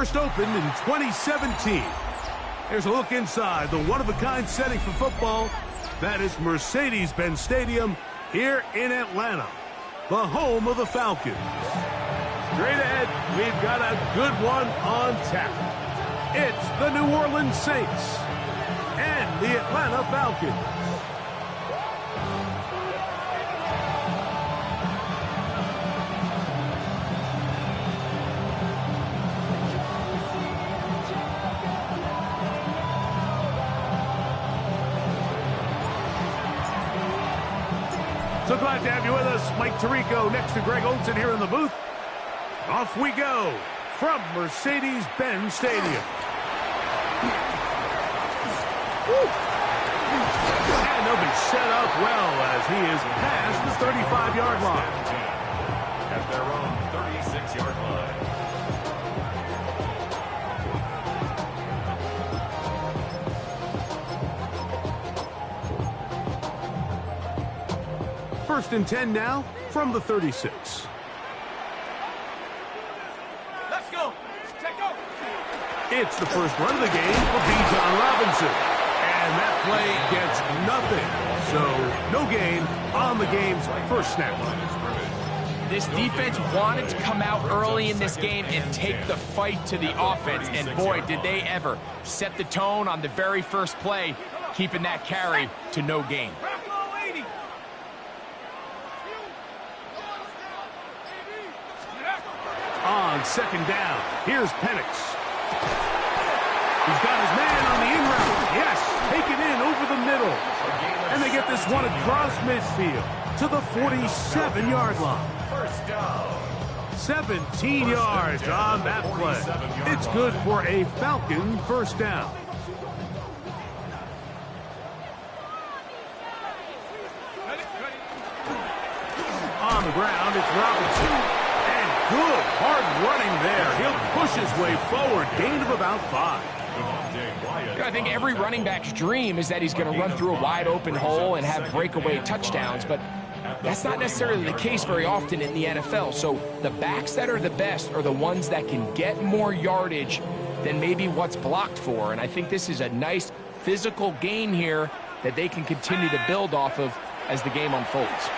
First opened in 2017. Here's a look inside the one-of-a-kind setting for football. That is Mercedes-Benz Stadium here in Atlanta, the home of the Falcons. Straight ahead, we've got a good one on tap. It's the New Orleans Saints and the Atlanta Falcons. So glad to have you with us. Mike Tirico next to Greg Olsen here in the booth. Off we go from Mercedes-Benz Stadium. And they'll be set up well as he is past the 35-yard line. At their own 36-yard line. First and 10 now from the 36. Let's go. Check go. It's the first run of the game for Bijan Robinson. And that play gets nothing. So no gain on the game's first snap. This defense wanted to come out early in this game and take the fight to the offense. And boy, did they ever set the tone on the very first play, keeping that carry to no gain. On second down, here's Penix. He's got his man on the in route. Yes, taken in over the middle. And they get this one across midfield to the 47-yard line. First down. 17 yards on that play. It's good for a Falcon first down. On the ground, it's Robinson. Good, hard running there. He'll push his way forward. Gain of about 5. I think every running back's dream is that he's going to run through a wide open hole and have breakaway touchdowns, but that's not necessarily the case very often in the NFL. So the backs that are the best are the ones that can get more yardage than maybe what's blocked for. And I think this is a nice physical gain here that they can continue to build off of as the game unfolds.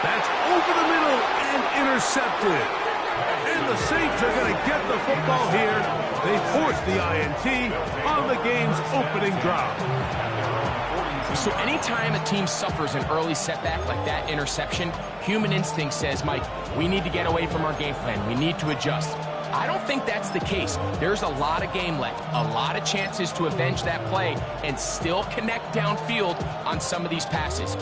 That's over the middle and intercepted. And the Saints are going to get the football here. They force the INT on the game's opening drive. So anytime a team suffers an early setback like that interception, human instinct says, Mike, we need to get away from our game plan. We need to adjust. I don't think that's the case. There's a lot of game left, a lot of chances to avenge that play and still connect downfield on some of these passes.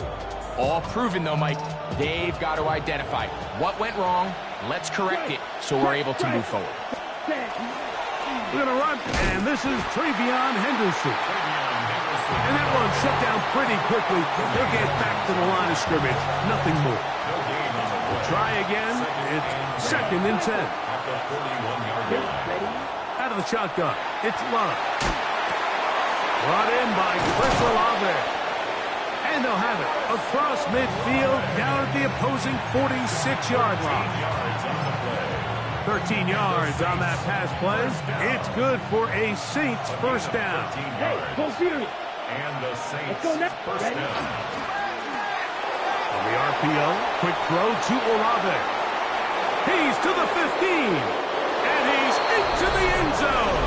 All proven, though, Mike, they've got to identify what went wrong, let's correct it so we're able to move forward. We're going to run, and this is Travion Henderson. And that one shut down pretty quickly. They'll get back to the line of scrimmage, nothing more. We'll try again, it's second and 10. Out of the shotgun, it's Love. Brought in by Chris Olave. And they'll have it across midfield down at the opposing 46-yard line. 13 yards on that pass play. It's good for a Saints first down. Hey, go here. And the Saints first Ready? down. On the RPO, quick throw to Olave. He's to the 15. And he's into the end zone.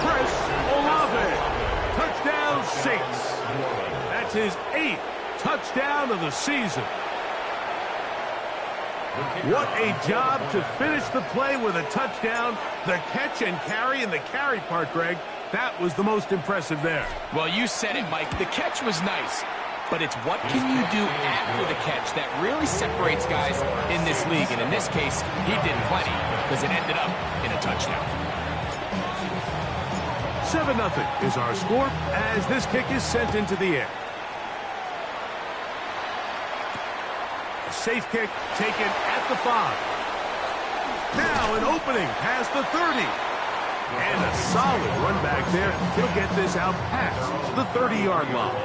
Chris Olave. Touchdown Saints. That's his 8th touchdown of the season. What a job to finish the play with a touchdown. The catch and carry, and the carry part, Greg, that was the most impressive there. Well, you said it, Mike. The catch was nice, but it's what can you do after the catch that really separates guys in this league. And in this case, he did plenty because it ended up in a touchdown. 7-0 is our score as this kick is sent into the air. A safe kick taken at the 5. Now an opening past the 30. And a solid run back there. He'll get this out past the 30-yard line.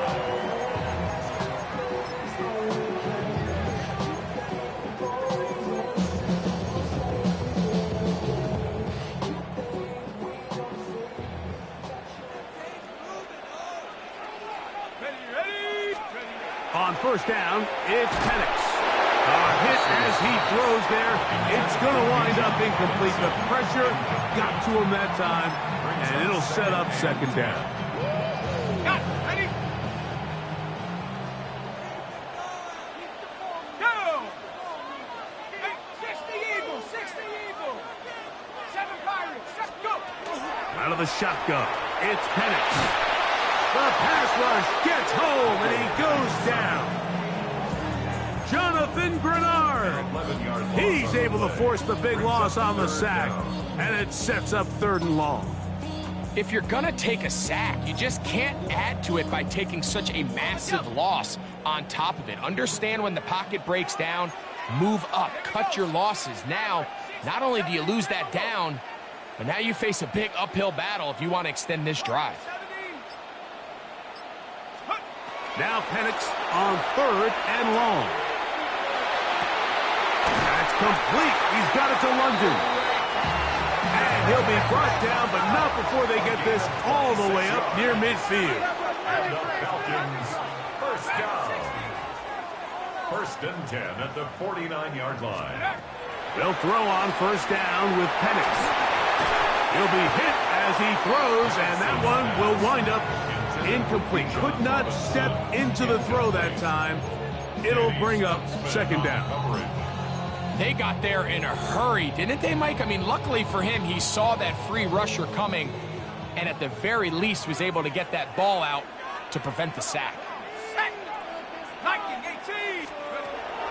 On first down, it's Penix. Hit as he throws there. It's going to wind up incomplete. The pressure got to him that time, and it'll set up second down. Ready? Go! 60 Eagles, 60 Eagles. 7 Pirates, let's go! Out of the shotgun, it's Penix. The pass rush gets home, and he goes down. Jonathan Grenard. He's able to force the big loss on the sack, and it sets up 3rd and long. If you're going to take a sack, you just can't add to it by taking such a massive loss on top of it. Understand when the pocket breaks down, move up, cut your losses. Now, not only do you lose that down, but now you face a big uphill battle if you want to extend this drive. Now Penix on 3rd and long. That's complete. He's got it to London. And he'll be brought down, but not before they get this all the way up near midfield. And the Falcons, first down. 1st and 10 at the 49-yard line. They'll throw on first down with Penix. He'll be hit as he throws, and that one will wind up incomplete. Could not step into the throw that time. It'll bring up second down. They got there in a hurry, didn't they, Mike? I mean, luckily for him, he saw that free rusher coming, and at the very least was able to get that ball out to prevent the sack.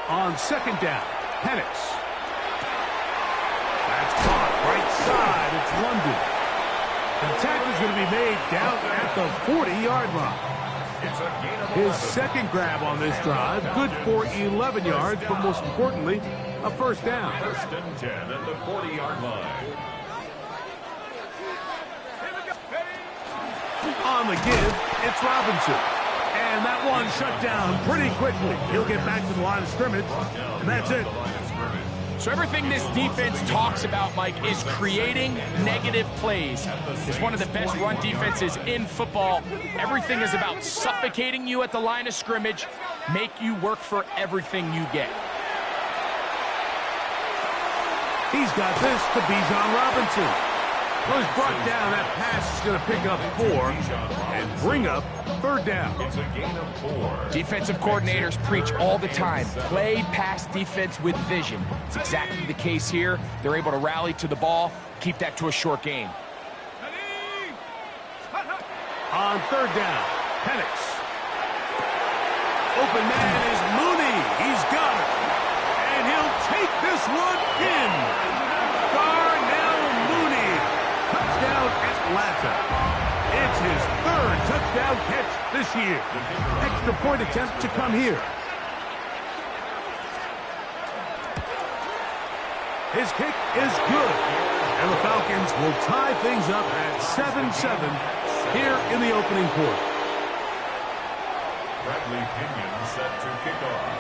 On second down, Penix. That's caught right side. It's London. The tackle is going to be made down at the 40-yard line. His second grab on this drive, good for 11 yards, but most importantly, a first down. 1st and 10 at the 40-yard line. On the give, it's Robinson. And that one shut down pretty quickly. He'll get back to the line of scrimmage, and that's it. So everything this defense talks about, Mike, is creating negative plays. It's one of the best run defenses in football. Everything is about suffocating you at the line of scrimmage, make you work for everything you get. He's got this to Bijan Robinson. Was brought down. That pass is going to pick up 4 and bring up 3rd down. It's a gain of 4. Defensive coordinators preach all the time, play pass defense with vision. It's exactly the case here. They're able to rally to the ball, keep that to a short gain. On 3rd down, Penix. Open man is Mooney. He's got it. And he'll take this one in. Touchdown Atlanta. It's his 3rd touchdown catch this year. Extra point attempt to come here. His kick is good. And the Falcons will tie things up at 7-7 here in the opening quarter. Bradley Pinion set to kick off.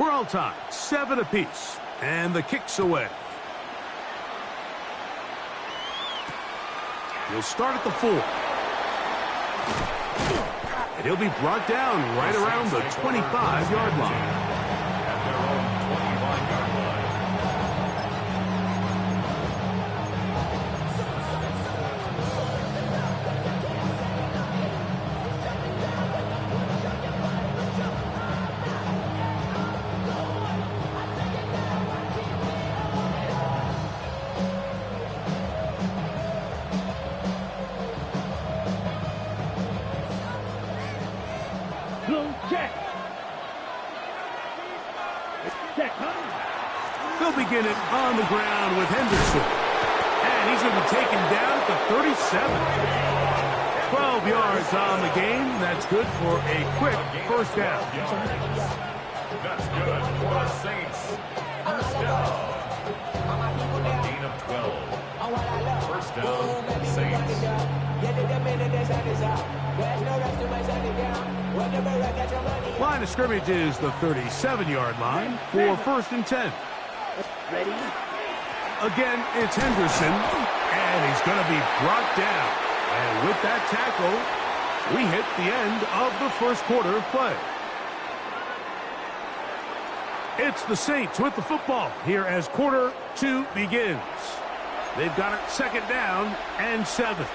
We're all tied, 7 apiece, and the kick's away. He'll start at the 4. And he'll be brought down right around the 25-yard line. At their own 25-yard line. They'll begin it on the ground with Henderson. And he's going to be taken down at the 37. 12 yards on the game. That's good for a quick first down. That's good for the Saints. First down. A gain of 12. First down, Saints. Line of scrimmage is the 37-yard line for 1st and 10. Ready? Again, it's Henderson, and he's going to be brought down. And with that tackle, we hit the end of the first quarter of play. It's the Saints with the football here as quarter 2 begins. They've got it 2nd down and 7.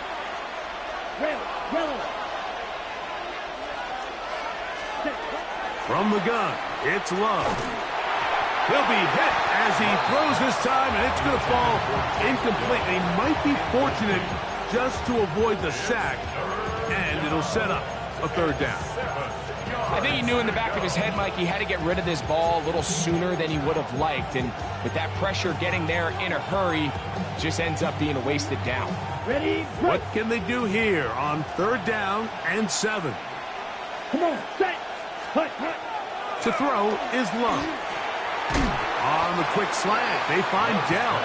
From the gun, it's Love. He'll be hit as he throws this time, and it's going to fall incomplete. He might be fortunate just to avoid the sack, and it'll set up a 3rd down. I think he knew in the back of his head, Mike, he had to get rid of this ball a little sooner than he would have liked. And with that pressure getting there in a hurry, just ends up being a wasted down. Ready? What can they do here on 3rd down and 7? Come on, set. Hut. To throw is Love. On the quick slant, they find Dell.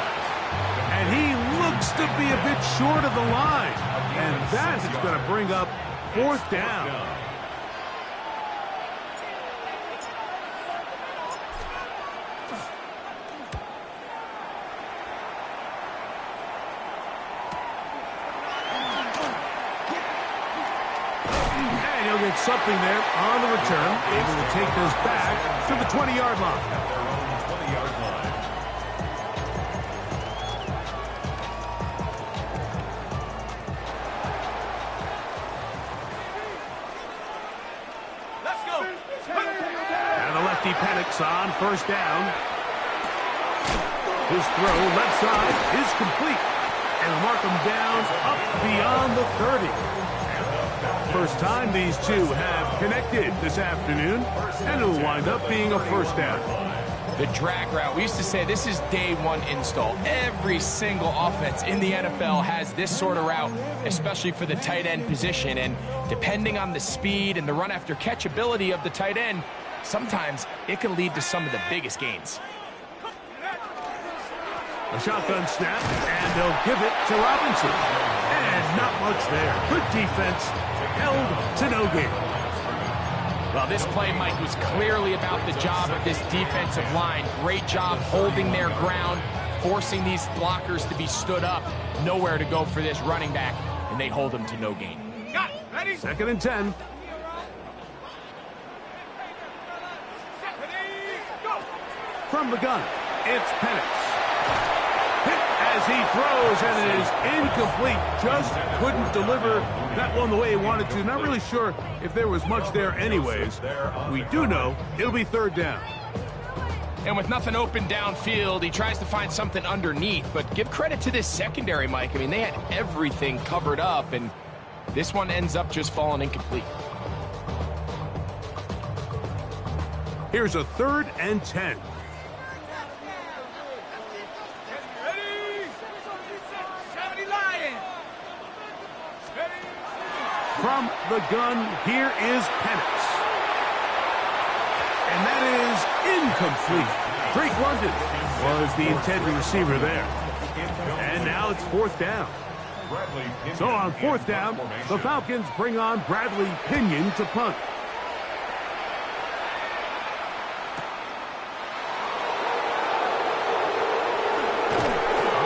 And he looks to be a bit short of the line. And that is going to bring up 4th down. And he'll get something there on the return. Able to take this back to the 20-yard line. He panics on 1st down. His throw left side is complete. And they'll mark him down up beyond the 30. First time these two have connected this afternoon. And it'll wind up being a 1st down. The drag route. We used to say this is day 1 install. Every single offense in the NFL has this sort of route, especially for the tight end position. And depending on the speed and the run after catch ability of the tight end, sometimes it can lead to some of the biggest gains. A shotgun snap, and they'll give it to Robinson. And not much there. Good defense, held to no gain. Well, this play, Mike, was clearly about the job of this defensive line. Great job holding their ground, forcing these blockers to be stood up. Nowhere to go for this running back, and they hold him to no gain. Got it. Ready? 2nd and 10. From the gun, it's Penix. Hit as he throws, and it is incomplete. Just couldn't deliver that one the way he wanted to. Not really sure if there was much there anyways. We do know it'll be 3rd down. And with nothing open downfield, he tries to find something underneath. But give credit to this secondary, Mike. I mean, they had everything covered up, and this one ends up just falling incomplete. Here's a 3rd and 10. From the gun, here is Penix. And that is incomplete. Drake London was the intended receiver there. And now it's 4th down. So on 4th down, the Falcons bring on Bradley Pinion to punt.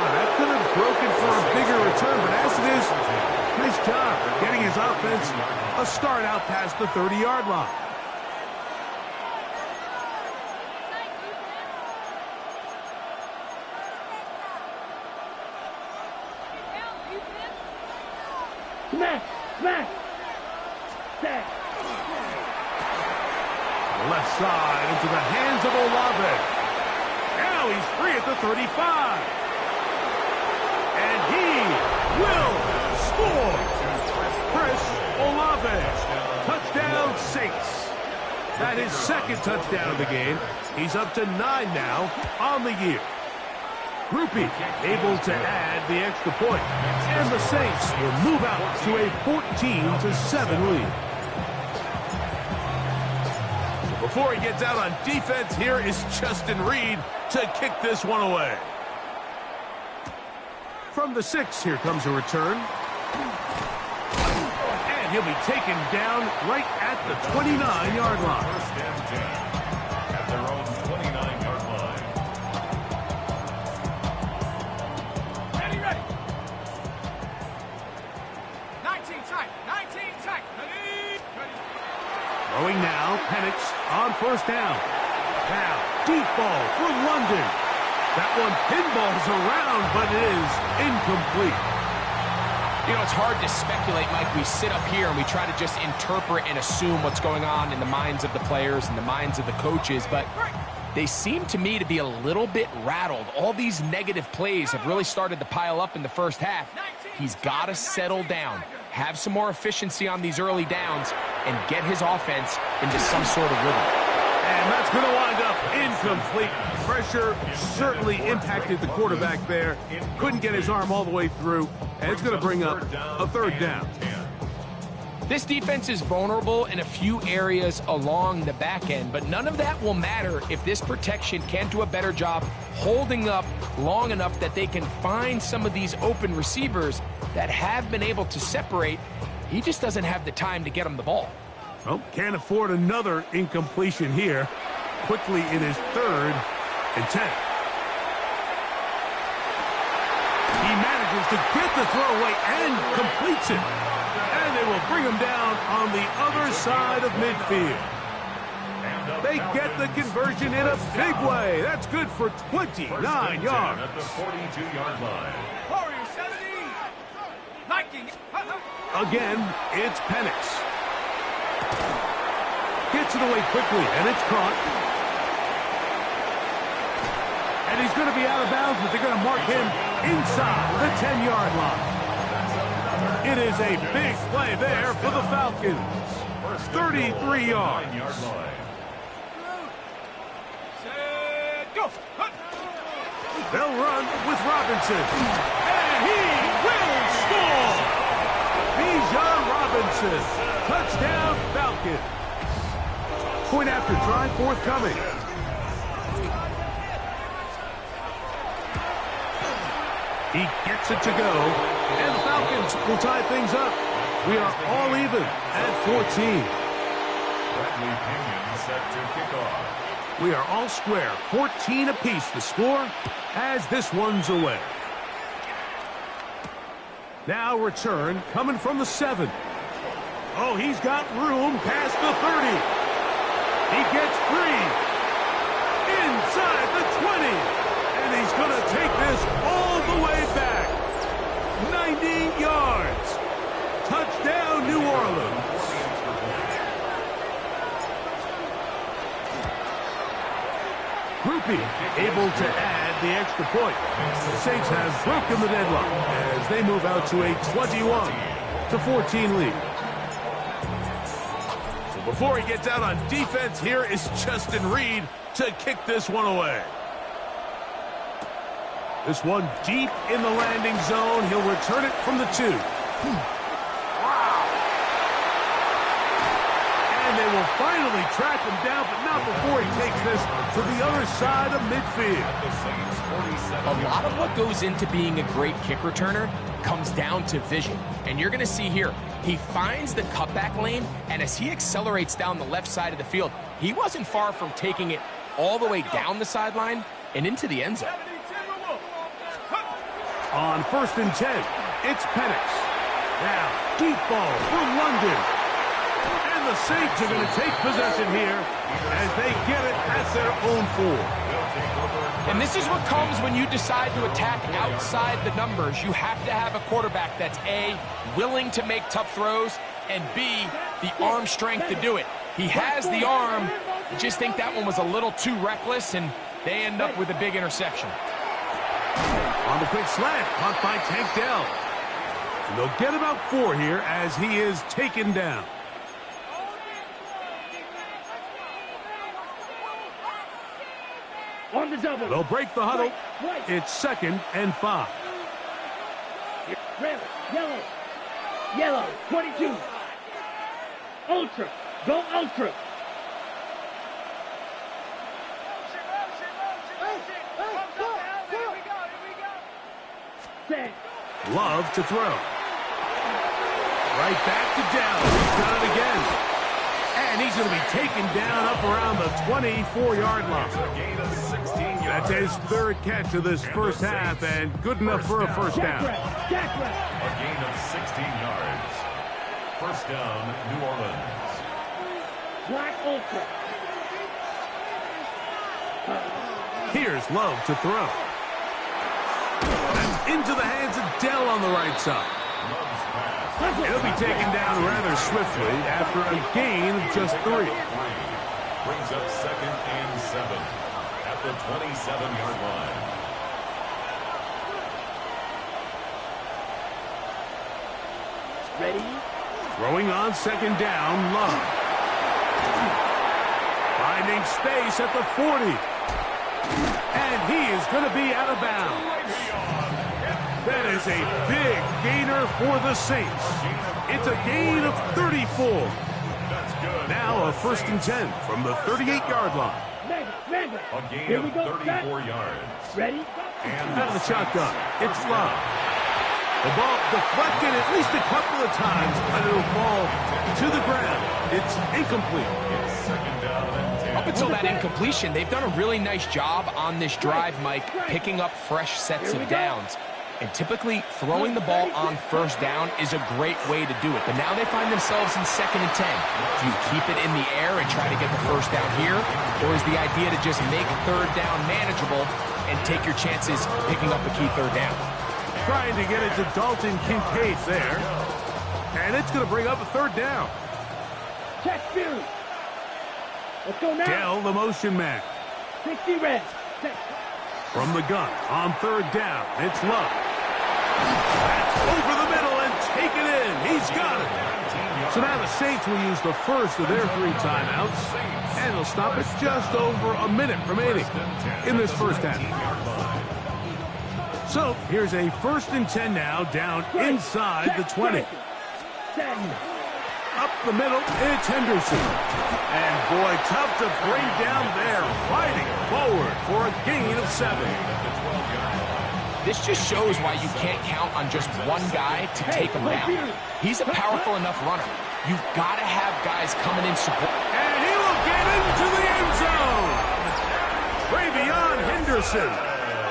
That could have broken for a bigger return, but as it is, nice job getting his offense a start out past the 30-yard line. Smash. Set. Left side into the hands of Olave. Now he's free at the 35. And he will score. Chris Olave. Touchdown Saints. That is 2nd touchdown of the game. He's up to 9 now on the year. Groupie able to add the extra point. And the Saints will move out to a 14-7 lead. Before he gets out on defense, here is Justin Reed to kick this one away. From the 6, here comes a return. And he'll be taken down right at the 29-yard line. First and 10 at their own 29-yard line. Ready, ready. 19 tight. 19 tight. Ready. Throwing now, Penix on first down. Now, deep ball for London. That one pinballs around, but it is incomplete. You know, it's hard to speculate, Mike. We sit up here and we try to just interpret and assume what's going on in the minds of the players and the minds of the coaches, but they seem to me to be a little bit rattled. All these negative plays have really started to pile up in the first half. He's got to settle down, have some more efficiency on these early downs, and get his offense into some sort of rhythm. And that's going to wind up incomplete. Pressure certainly impacted the quarterback there. Couldn't get his arm all the way through, and it's going to bring up a third down. This defense is vulnerable in a few areas along the back end, but none of that will matter if this protection can't do a better job holding up long enough that they can find some of these open receivers that have been able to separate. He just doesn't have the time to get them the ball. Well, can't afford another incompletion here. Quickly in his 3rd and 10. He manages to get the throw away and completes it. And they will bring him down on the other side of midfield. They get the conversion in a big way. That's good for 29 yards. At the 42-yard line. Warrior 70. Liking. Again, it's Penix. Gets it away quickly, and it's caught. And he's going to be out of bounds, but they're going to mark him inside the 10-yard line. It is a big play there for the Falcons. 33 yards. Go. They'll run with Robinson. And he will score! Bijan Robinson. Touchdown, Falcons. Point after try forthcoming. He gets it to go. And the Falcons will tie things up. We are all even at 14. Bradley Pinion set to kick off. We are all square. 14 apiece the score as this one's away. Now return coming from the 7. Oh, he's got room past the 30. He gets free inside the 20. And he's going to take this all the way back. 90 yards. Touchdown, New Orleans. Groupie able to add the extra point. The Saints have broken the deadlock as they move out to a 21-14 lead. So before he gets out on defense, here is Justin Reed to kick this one away. This one deep in the landing zone. He'll return it from the 2. And they will finally track him down, but not before he takes this to the other side of midfield. A lot of what goes into being a great kick returner comes down to vision. And you're going to see here, he finds the cutback lane, and as he accelerates down the left side of the field, he wasn't far from taking it all the way down the sideline and into the end zone. On 1st and 10, it's Penix. Now, deep ball for London. And the Saints are going to take possession here as they get it at their own 4. And this is what comes when you decide to attack outside the numbers. You have to have a quarterback that's A, willing to make tough throws, and B, the arm strength to do it. He has the arm. I just think that one was a little too reckless, and they end up with a big interception. On the quick slant, caught by Tank Dell. And they'll get about 4 here as he is taken down. On the double. They'll break the huddle. Right. It's 2nd and 5. Red, yellow. Yellow, 22. Ultra. Go ultra. Set. Love to throw. Right right back to Dell. He's done it again. And he's going to be taken down up around the 24-yard line. That's his third catch of this first half, and good enough for a first down. A gain of 16 yards. First down, New Orleans. Black Ultra. Here's Love to throw. That's into the hands of Dell on the right side. Love's pass. He'll be taken down rather swiftly after a gain of just 3. Brings up 2nd and 7 at the 27-yard line. Ready? Throwing on 2nd down, Love. Finding space at the 40. And he is going to be out of bounds. That is a big gainer for the Saints. It's a gain of 34. Now a 1st and 10 from the 38-yard line. A gain of 34 yards. Ready? Out of the shotgun, it's Love. The ball deflected at least a couple of times, but it'll fall to the ground. It's incomplete. It's 2nd down and 10. Up until that incompletion, they've done a really nice job on this drive, Mike, picking up fresh sets of downs. And typically, throwing the ball on 1st down is a great way to do it. But now they find themselves in 2nd and 10. Do you keep it in the air and try to get the 1st down here? Or is the idea to just make 3rd down manageable and take your chances picking up a key 3rd down? Trying to get it to Dalton Kincaid there. And it's going to bring up a 3rd down. Check Fury. Let's go now. Dell, the motion man. 60 red. Set. From the gun on 3rd down, it's Love. That's over the middle and take it in. He's got it. So now the Saints will use the first of their 3 timeouts, and they'll stop it just over a minute remaining in this first half. So here's a 1st and 10 now, down inside the 20. Up the middle, it's Henderson. And boy, tough to bring down there, fighting forward for a gain of 7. This just shows why you can't count on just one guy to take him down. He's a powerful enough runner. You've got to have guys coming in support. And he will get into the end zone. Ravion Henderson.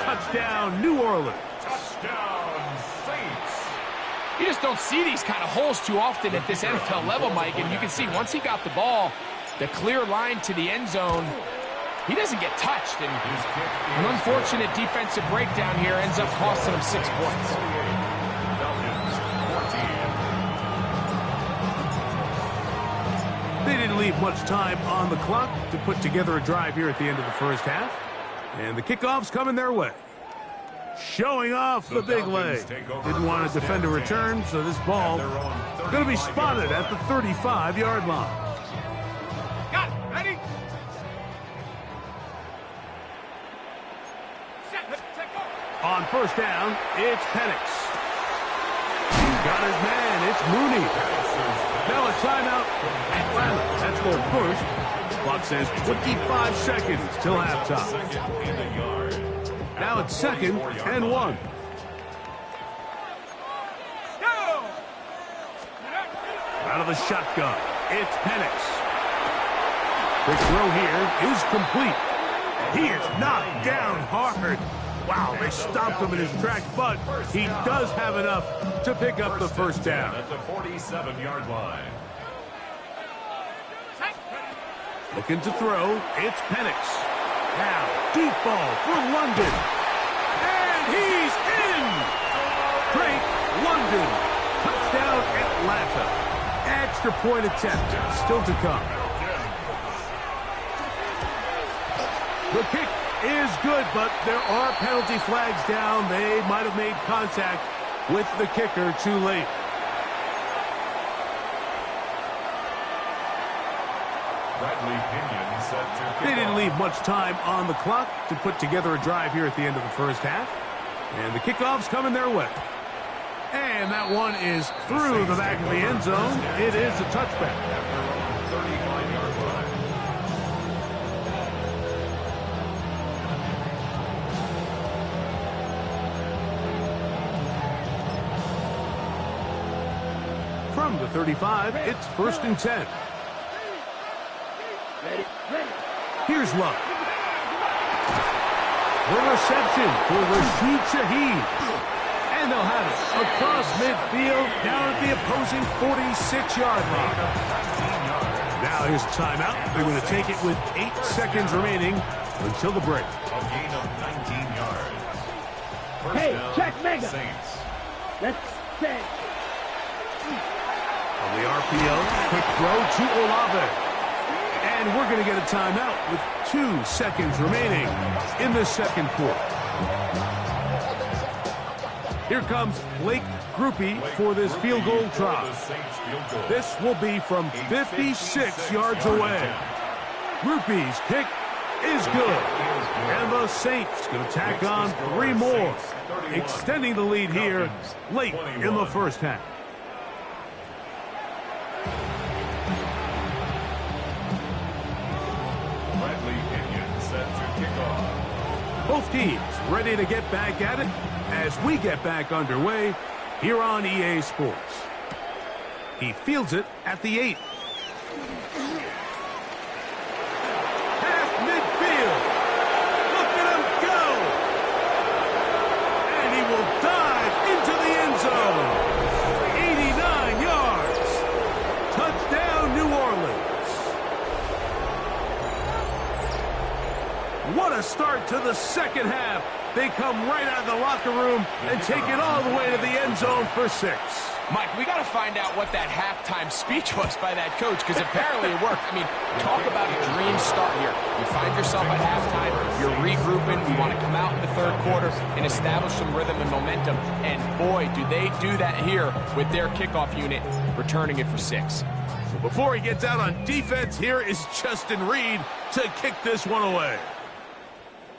Touchdown, New Orleans. Touchdown, Saints. You just don't see these kind of holes too often at this NFL level, Mike. And you can see once he got the ball, the clear line to the end zone, he doesn't get touched. And an unfortunate defensive breakdown here ends up costing him 6 points. Falcons, 14. They didn't leave much time on the clock to put together a drive here at the end of the first half. And the kickoff's coming their way. Showing off the big leg. Didn't want to defend a return, so this ball going to be spotted at the 35-yard line. Got it. Ready? Set. Go. On 1st down, it's Penix. He's got his man. It's Mooney. Now a timeout. Atlanta. That's their first. Clock says 25 seconds till halftime. Now it's 2nd and 1. Go. Out of the shotgun, it's Penix. The throw here is complete. He is knocked down hard. Wow, they stopped him in his tracks, but he does have enough to pick up the 1st down. At the 47-yard line. Looking to throw, it's Penix. Now, deep ball for London. And he's in! Drake London. Touchdown, Atlanta. Extra point attempt still to come. The kick is good, but there are penalty flags down. They might have made contact with the kicker too late. They didn't leave much time on the clock to put together a drive here at the end of the first half. And the kickoff's coming their way. And that one is through the back of the end zone. It is a touchback. 35-yard line. From the 35, it's 1st and 10. Ready, ready. Here's Love. The reception for Rashid Shaheed. And they'll have it across midfield down at the opposing 46-yard line. Now here's a timeout. They're going to take it with 8 seconds remaining until the break. A gain of 19 yards. First Hey, down, check Mega. Saints. Let's set. On the RPO, quick throw to Olave. And we're going to get a timeout with 2 seconds remaining in the second quarter. Here comes Blake Groupie for this field goal try. This will be from 56 yards away. Groupie's kick is good. And the Saints going to tack on 3 more, extending the lead here late in the first half. Both teams ready to get back at it as we get back underway here on EA Sports. He fields it at the 8. Half midfield. Look at him go. And he will dive into the end zone. 89 yards. Touchdown, New Orleans. What a start to the second half. They come right out of the locker room and take it all the way to the end zone for 6. Mike, we got to find out what that halftime speech was by that coach, because apparently it worked. I mean, talk about a dream start here. You find yourself at halftime, you're regrouping, we want to come out in the third quarter and establish some rhythm and momentum, and boy, do they do that here with their kickoff unit, returning it for 6. So before he gets out on defense, here is Justin Reed to kick this one away.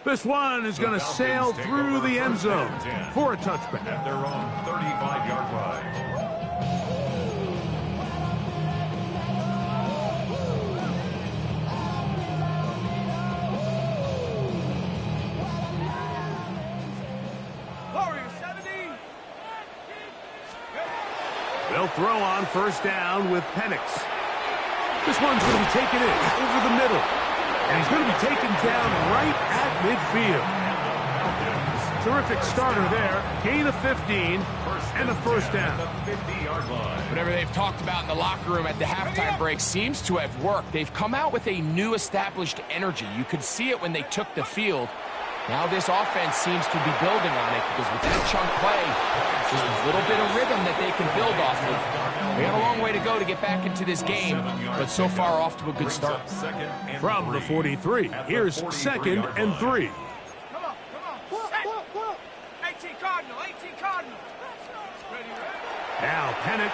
This one is going to sail through the end zone for a touchback. At their own 35-yard line. Warriors 70. They'll throw on first down with Penix. This one's going to be taken in over the middle. And he's going to be taken down right at midfield. Terrific starter there. Gain of 15 and a first down. Whatever they've talked about in the locker room at the halftime break seems to have worked. They've come out with a new established energy. You could see it when they took the field. Now this offense seems to be building on it, because with that chunk play, just a little bit of rhythm that they can build off of. We have a long way to go to get back into this game, but so far off to a good start. From the 43, here's 2nd and 3. Come on, come on. 18 Cardinal, 18 Cardinal. Ready, ready. Now Penix.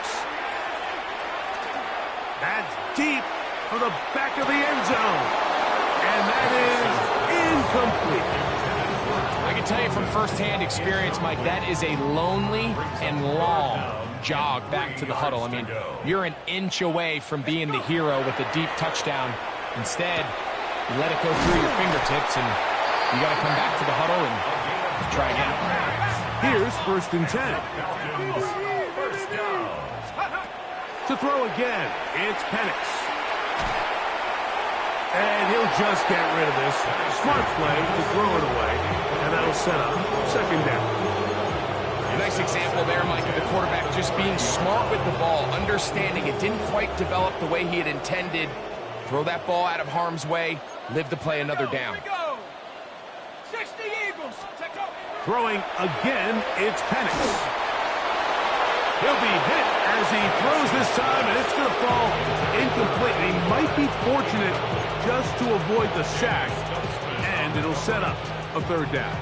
That's deep for the back of the end zone. And that is incomplete. I can tell you from firsthand experience, Mike, that is a lonely and long jog back to the huddle. I mean, you're an inch away from being the hero with a deep touchdown. Instead, you let it go through your fingertips, and you got to come back to the huddle and try again. Here's 1st and 10. To throw again, it's Penix. And he'll just get rid of this. Smart play to throw it away, and that'll set up 2nd down. A nice example there, Mike, of the quarterback just being smart with the ball, understanding it didn't quite develop the way he had intended. Throw that ball out of harm's way, live to play another down. Here we go. 60 Eagles. Take off. Throwing again, it's Penix. He'll be hit as he throws this time, and it's going to fall incomplete. He might be fortunate just to avoid the sack, and it'll set up a 3rd down.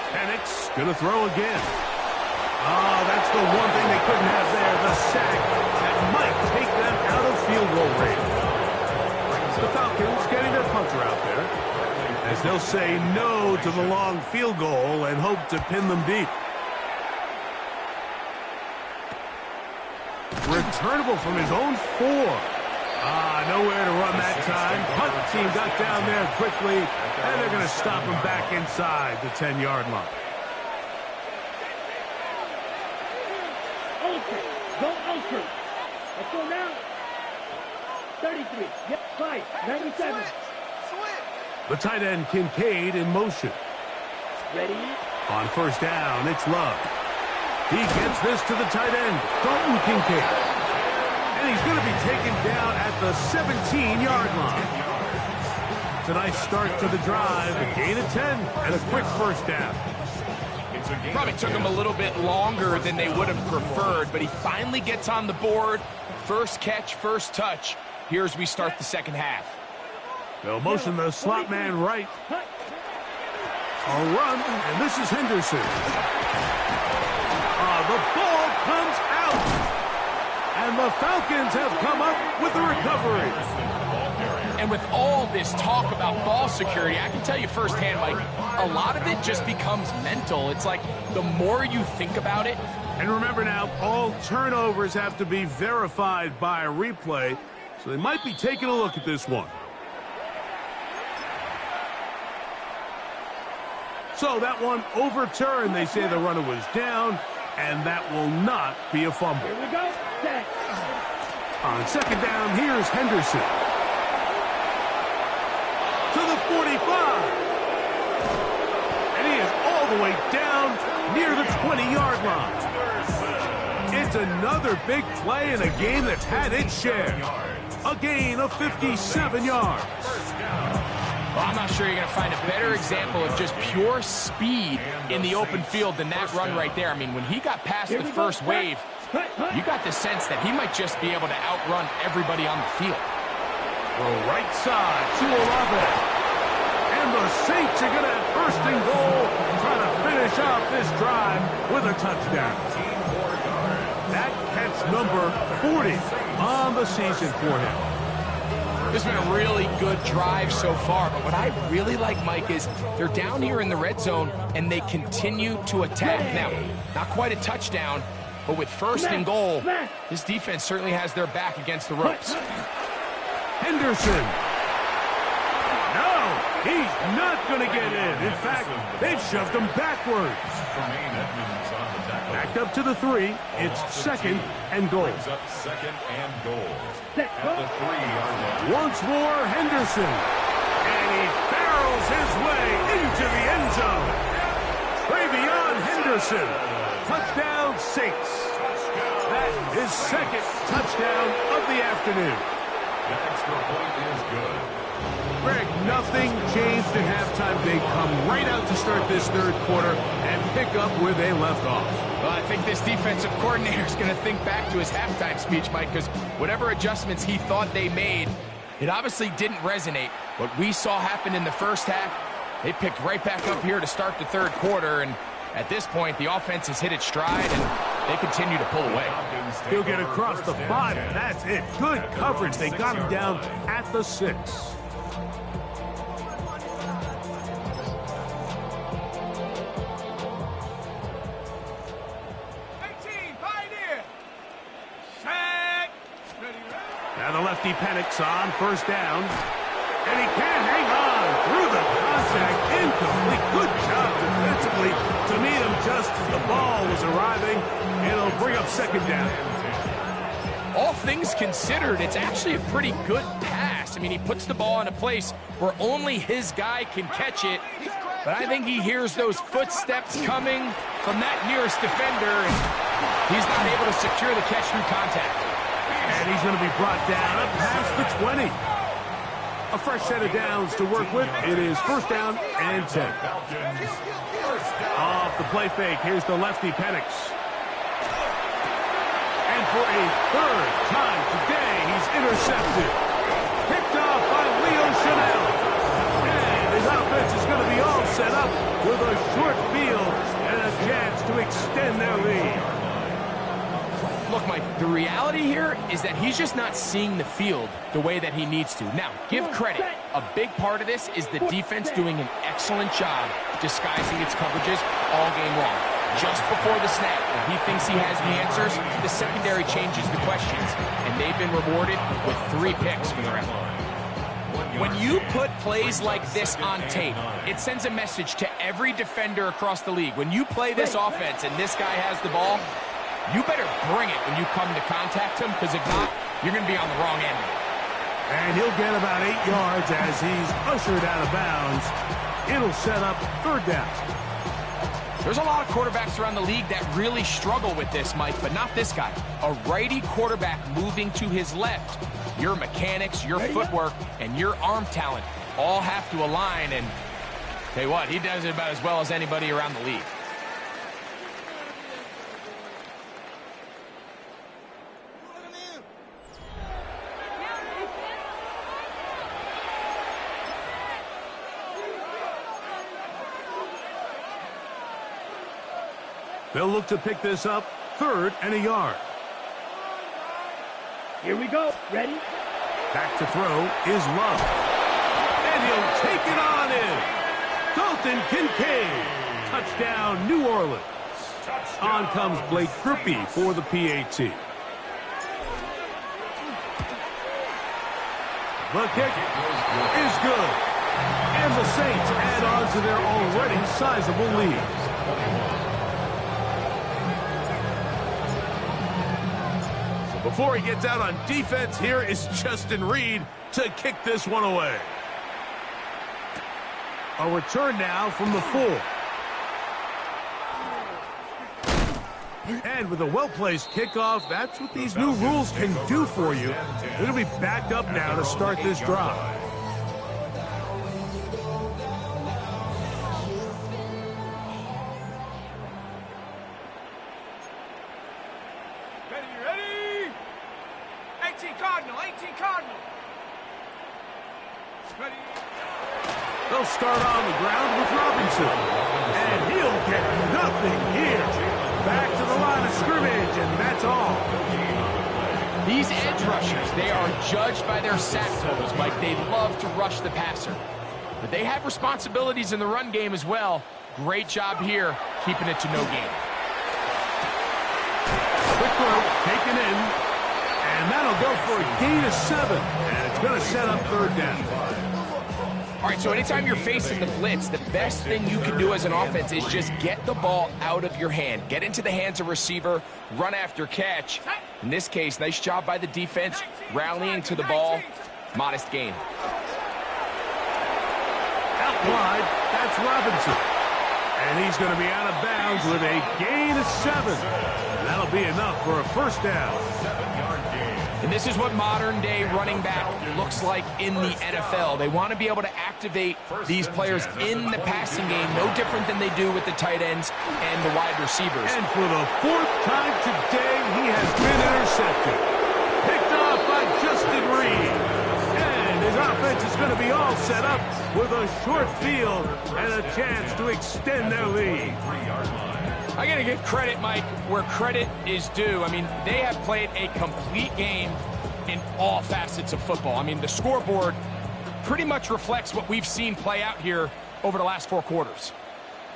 Penix going to throw again. Oh, that's the one thing they couldn't have there, the sack that might take them out of field goal range. The Falcons getting their punter out there, as they'll say no to the long field goal and hope to pin them deep. Returnable from his own 4. Nowhere to run that time. Punt team got down there quickly, and they're going to stop him back inside the 10-yard line. Go ultra. Let's go now. 33. Yep, 5. 97. The tight end, Kincaid, in motion. Ready? On first down, it's Love. He gets this to the tight end, Dalton Kincaid. And he's going to be taken down at the 17-yard line. It's a nice start to the drive, a gain of 10, and a quick first down. Probably took him a little bit longer than they would have preferred, but he finally gets on the board. First catch, first touch. Here as we start the second half. They'll motion the slot man right. A run, and this is Henderson. The ball comes out. And the Falcons have come up with the recovery. And with all this talk about ball security, I can tell you firsthand, Mike, a lot of it just becomes mental. It's like the more you think about it. And remember now, all turnovers have to be verified by a replay, so they might be taking a look at this one. So that one overturned. They say the runner was down, and that will not be a fumble. Here we go. Set. On second down, here's Henderson. To the 45. And he is all the way down near the 20-yard line. It's another big play in a game that's had its share. A gain of 57 yards. Well, I'm not sure you're going to find a better example of just pure speed in the open field than that run right there. I mean, when he got past the first wave, you got the sense that he might just be able to outrun everybody on the field. Throw right side to Olave. And the Saints are going to have first and goal, trying to finish off this drive with a touchdown. That catch number 40 on the season for him. This has been a really good drive so far, but what I really like, Mike, is they're down here in the red zone, and they continue to attack. Now, not quite a touchdown, but with first and goal, this defense certainly has their back against the ropes. Henderson. No, he's not going to get in. In fact, they've shoved him backwards. Backed up to the 3. It's second and goal. Second and goal. At the 3-yard line. Once more, Henderson. And he barrels his way into the end zone. Travion Henderson. Touchdown, Saints. That is second touchdown of the afternoon. The extra point is good. Greg, nothing changed at halftime. They come right out to start this third quarter and pick up where they left off. Well, I think this defensive coordinator is going to think back to his halftime speech, Mike, because whatever adjustments he thought they made, it obviously didn't resonate. What we saw happen in the first half, they picked right back up here to start the third quarter, and at this point, the offense has hit its stride, and they continue to pull away. He'll get across the 5. That's it. Good coverage. They got him down at the 6. Now the lefty panics on first down. And he can't hang on through the contact. Incomplete. Good job defensively to meet him just as the ball was arriving. It'll bring up second down. All things considered, it's actually a pretty good pass. I mean, he puts the ball in a place where only his guy can catch it. But I think he hears those footsteps coming from that nearest defender, and he's not able to secure the catch through contact. And he's going to be brought down up past the 20. A fresh set of downs to work with. It is first down and 10. Off the play fake, here's the lefty Penix. And for a third time today, he's intercepted. Picked off by Leo Chanel. And his offense is going to be all set up with a short field and a chance to extend their lead. Look, Mike, the reality here is that he's just not seeing the field the way that he needs to. Now, give credit. A big part of this is the defense doing an excellent job disguising its coverages all game long. Just before the snap, when he thinks he has the answers, the secondary changes the questions, and they've been rewarded with 3 picks for their effort. When you put plays like this on tape, it sends a message to every defender across the league. When you play this offense and this guy has the ball, you better bring it when you come to contact him, because if not, you're going to be on the wrong end. And he'll get about 8 yards as he's ushered out of bounds. It'll set up third down. There's a lot of quarterbacks around the league that really struggle with this, Mike, but not this guy. A righty quarterback moving to his left. Your mechanics, your footwork, and your arm talent all have to align, and tell you what, he does it about as well as anybody around the league. They'll look to pick this up, 3rd and a yard. Here we go. Ready? Back to throw is Love. And he'll take it on in. Dalton Kincaid. Touchdown, New Orleans. On comes Blake Grupe for the PAT. The kick is good. And the Saints add on to their already sizable lead. Before he gets out on defense, here is Justin Reed to kick this one away. A return now from the 4. And with a well-placed kickoff, that's what these new rules can do for you. It'll be backed up now to start this drive. They'll start on the ground with Robinson. And he'll get nothing here. Back to the line of scrimmage, and that's all. These edge rushers, they are judged by their sack totals, Mike. They love to rush the passer. But they have responsibilities in the run game as well. Great job here, keeping it to no gain. Quick throw, taken in. And that'll go for a gain of 7. And it's going to set up third down. All right, so anytime you're facing the blitz, the best thing you can do as an offense is just get the ball out of your hand. Get into the hands of receiver, run after catch. In this case, nice job by the defense, rallying to the ball. Modest gain. Out wide, that's Robinson. And he's going to be out of bounds with a gain of 7. And that'll be enough for a first down. 7-yard gain. And this is what modern-day running back looks like in the NFL. They want to be able to activate these players in the passing game, no different than they do with the tight ends and the wide receivers. And for the 4th time today, he has been intercepted. Picked off by Justin Reed. And his offense is going to be all set up with a short field and a chance to extend their lead. 3-yard line. I got to give credit, Mike, where credit is due. I mean, they have played a complete game in all facets of football. I mean, the scoreboard pretty much reflects what we've seen play out here over the last 4 quarters.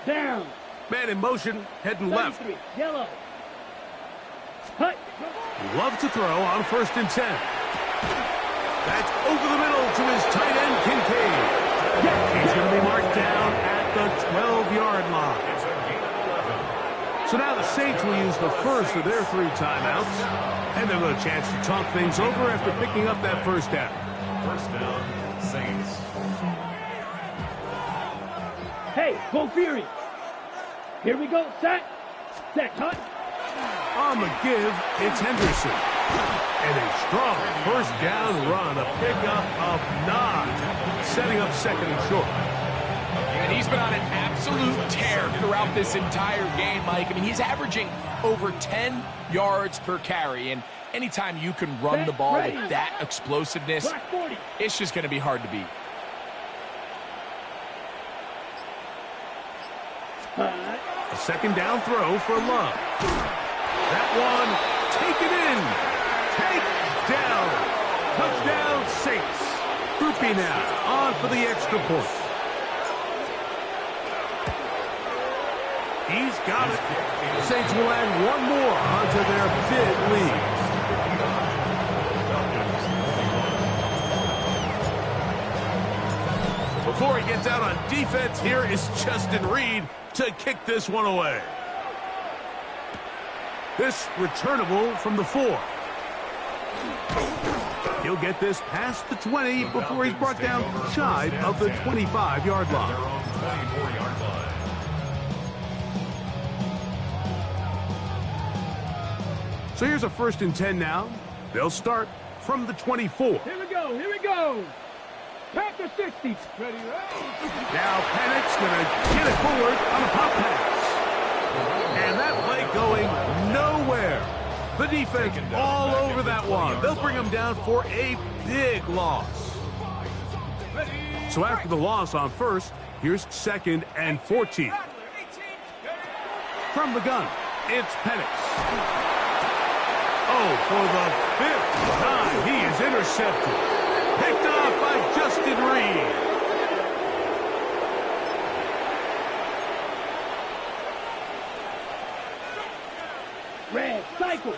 Down. Man in motion, heading left. Yellow. Hut. Love to throw on 1st and 10. That's over the middle to his tight end, Kincaid. He's going to be marked down at the 12-yard line. So now the Saints will use the first of their 3 timeouts. And they'll get a chance to talk things over after picking up that first down. First down, Saints. Hey, go Fury. Here we go. Set, hut. On the give, it's Henderson. And a strong first down run, a pickup of 9, setting up 2nd and short. And he's been on an absolute tear throughout this entire game, Mike. I mean, he's averaging over 10 yards per carry. And anytime you can run the ball with that explosiveness, it's just going to be hard to beat. A 2nd down throw for Love. That one taken in. Take down. Touchdown, Saints. Grupe now on for the extra point. He's got it. The Saints will add 1 more onto their big lead. Before he gets out on defense, here is Justin Reed to kick this one away. This returnable from the 4. He'll get this past the 20 before he's brought down shy of the 25-yard line. So here's a 1st and 10 now. They'll start from the 24. Here we go. Here we go. Pack the 60. Ready, Now Penix going to get it forward on a pop pass. And that play going nowhere. The defense all over that one. They'll bring him down for a big loss. So after the loss on 1st, here's 2nd and 14. From the gun, it's Penix. Oh, for the 5th time, he is intercepted. Picked off by Justin Reed. Red, cycle.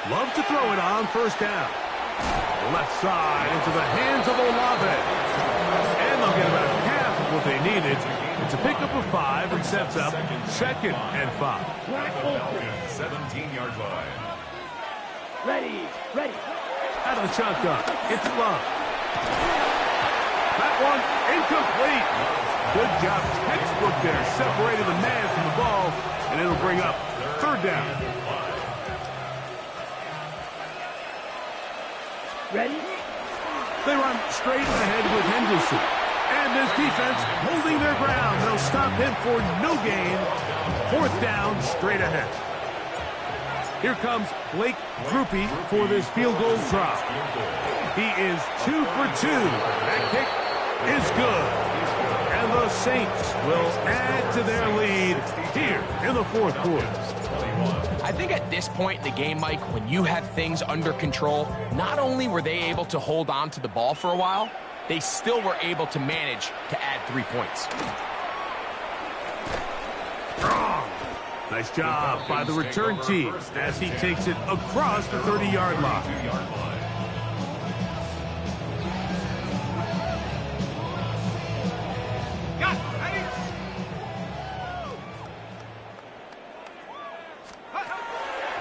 Love to throw it on 1st down. Left side into the hands of Olave. And they'll get about half of what they needed. It's a pickup of 5 and sets up 2nd and 5. 17-yard line. Ready. Out of the shotgun, it's Love. That one incomplete. Good job, textbook there, separating the man from the ball, and it'll bring up 3rd down. Ready? They run straight ahead with Henderson. And this defense holding their ground. They'll stop him for no gain. 4th down, straight ahead. Here comes Blake Grupe for this field goal drop. He is 2 for 2. That kick is good. And the Saints will add to their lead here in the 4th quarter. I think at this point in the game, Mike, when you have things under control, not only were they able to hold on to the ball for a while, they still were able to manage to add 3 points. Nice job by the return team as he takes it across the 30-yard line.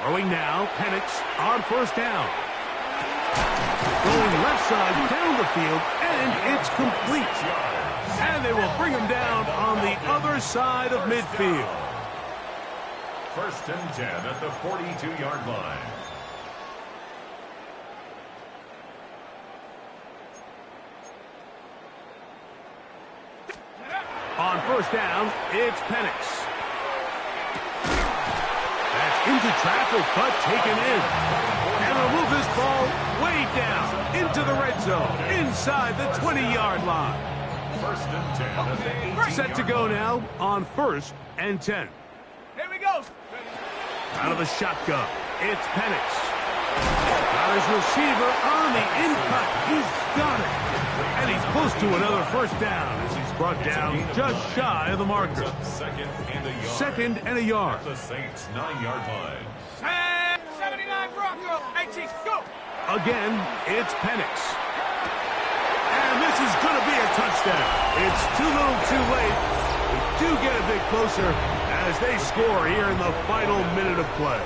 Throwing now, Penix on 1st down. Going left side down the field, and it's complete. And they will bring him down on the other side of midfield. 1st and 10 at the 42-yard line. On 1st down, it's Penix. That's into traffic, but taken in. And they'll move this ball way down into the red zone, inside the 20-yard line. 1st and 10 at the 18-yard. Set to go now on 1st and 10. Here we go. Out of the shotgun, it's Penix. Got his receiver on the in-cut. He's got it. And he's close to another 1st down as he's brought down just shy of the marker. 2nd and a yard. The Saints 9-yard line. 79 Bronco. 18, go. Again, it's Penix. And this is going to be a touchdown. It's too little too late. We do get a bit closer as they score here in the final minute of play.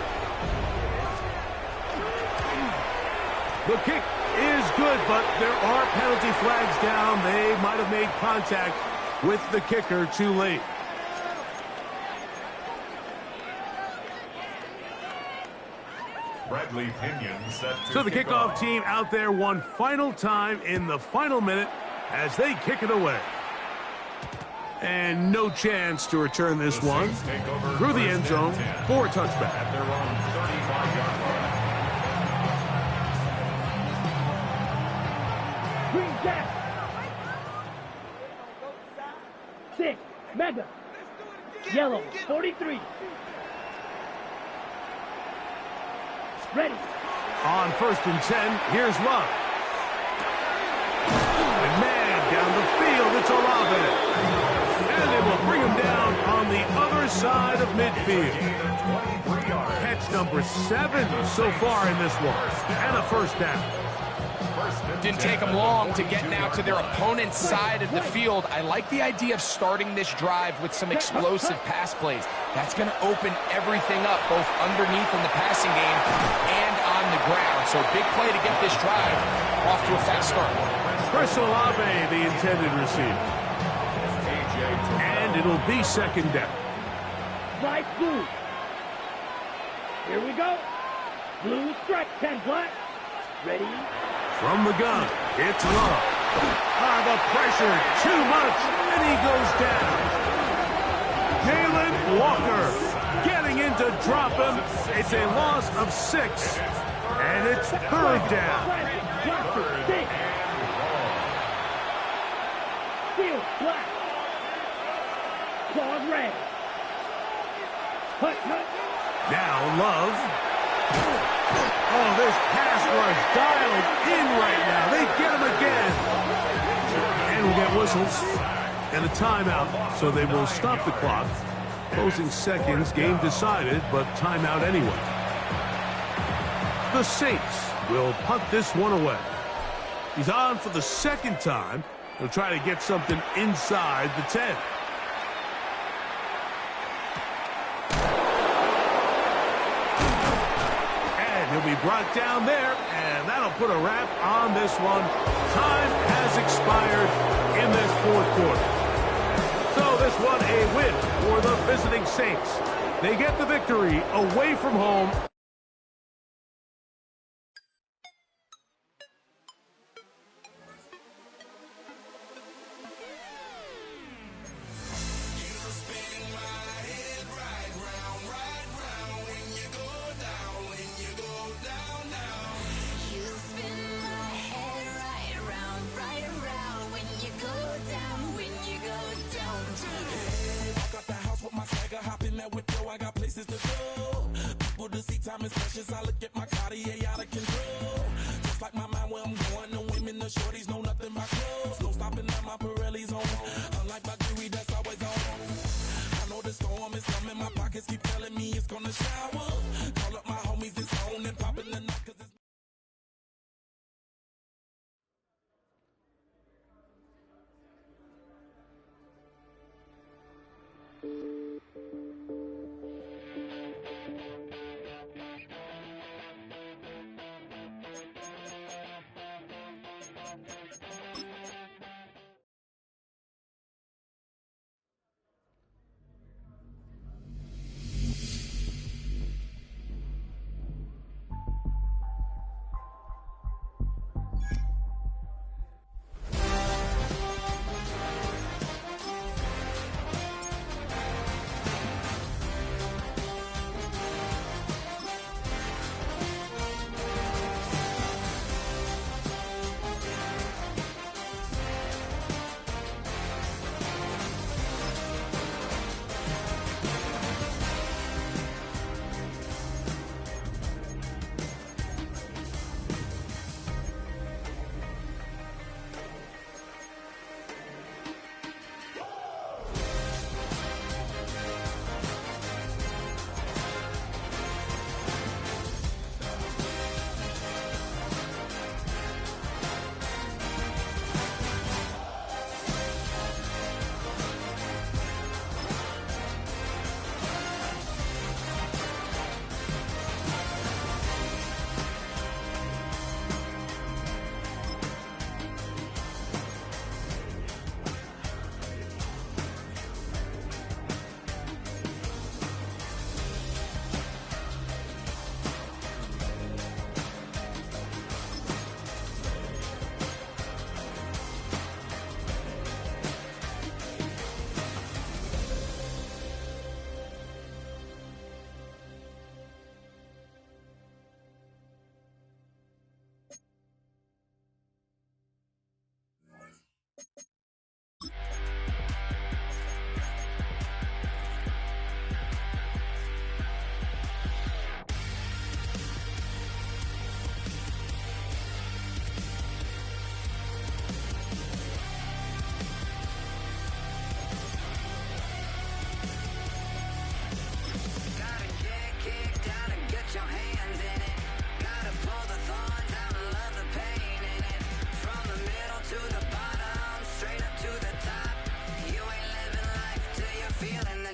The kick is good, but there are penalty flags down. They might have made contact with the kicker too late. Bradley Pinion set to So the kickoff team out there one final time in the final minute as they kick it away. And no chance to return this one through the end zone for a touchback. At their own 35-yard line. Green Jack. 6. Mega. Yellow. 43. Ready. On 1st and 10, here's Love. And man, down the field, it's Olave. And they will bring him down on the other side of midfield. Catch number 7 so far in this one. And a 1st down. Didn't take them long to get now to their opponent's side of the field. I like the idea of starting this drive with some explosive pass plays. That's going to open everything up, both underneath in the passing game and on the ground. So big play to get this drive off to a fast start. Chris Olave, the intended receiver. And it'll be second down. Right blue. Here we go. Blue strike, 10 black. Ready? From the gun, it's Love. The pressure, too much, and he goes down. Jalen Walker getting in to drop him. It's a loss of 6, and it's third down. Field black. Claws red. Hut. Now Love. Oh, this pass rush dialed in right now. They get him again. And we'll get whistles and a timeout, so they will stop the clock. Closing seconds, game decided, but timeout anyway. The Saints will punt this one away. He's on for the second time. He'll try to get something inside the 10. He'll be brought down there, and that'll put a wrap on this one. Time has expired in this fourth quarter. So this one a win for the visiting Saints. They get the victory away from home. Time is precious. I look at my Cartier out of control. Just like my mind where I'm going. The women, the shorties know nothing about clothes. No stopping at my Pirelli's on. Unlike my jewelry that's always on. I know the storm is coming. My pockets keep telling me it's gonna shower. Call up my homies, it's on and popping the night 'cause it's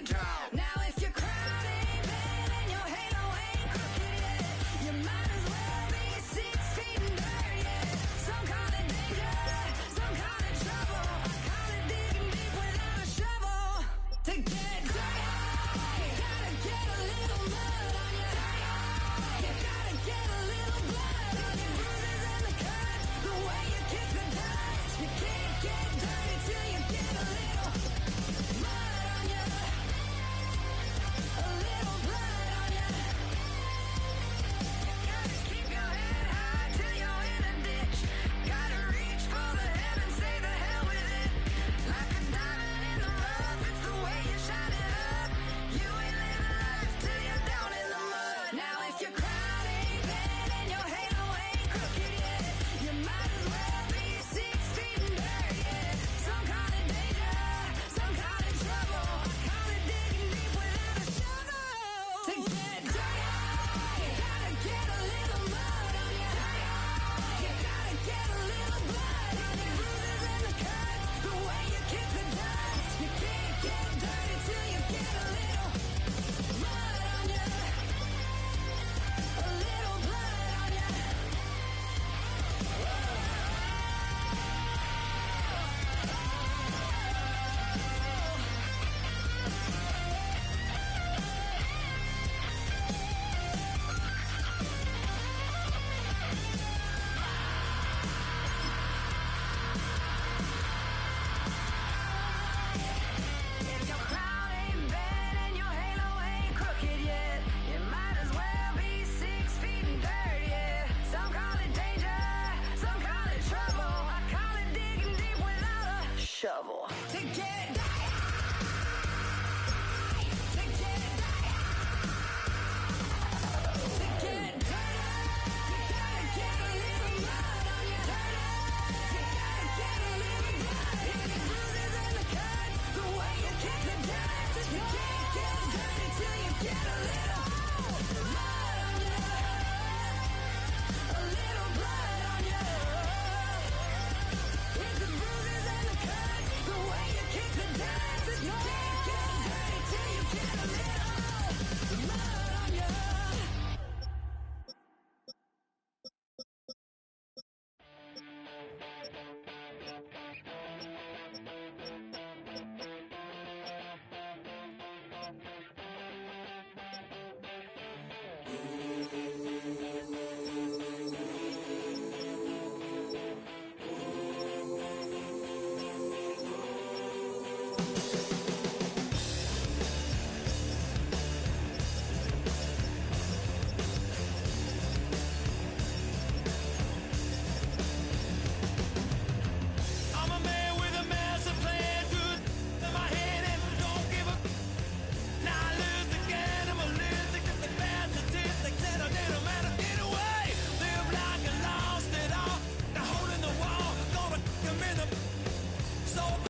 cow.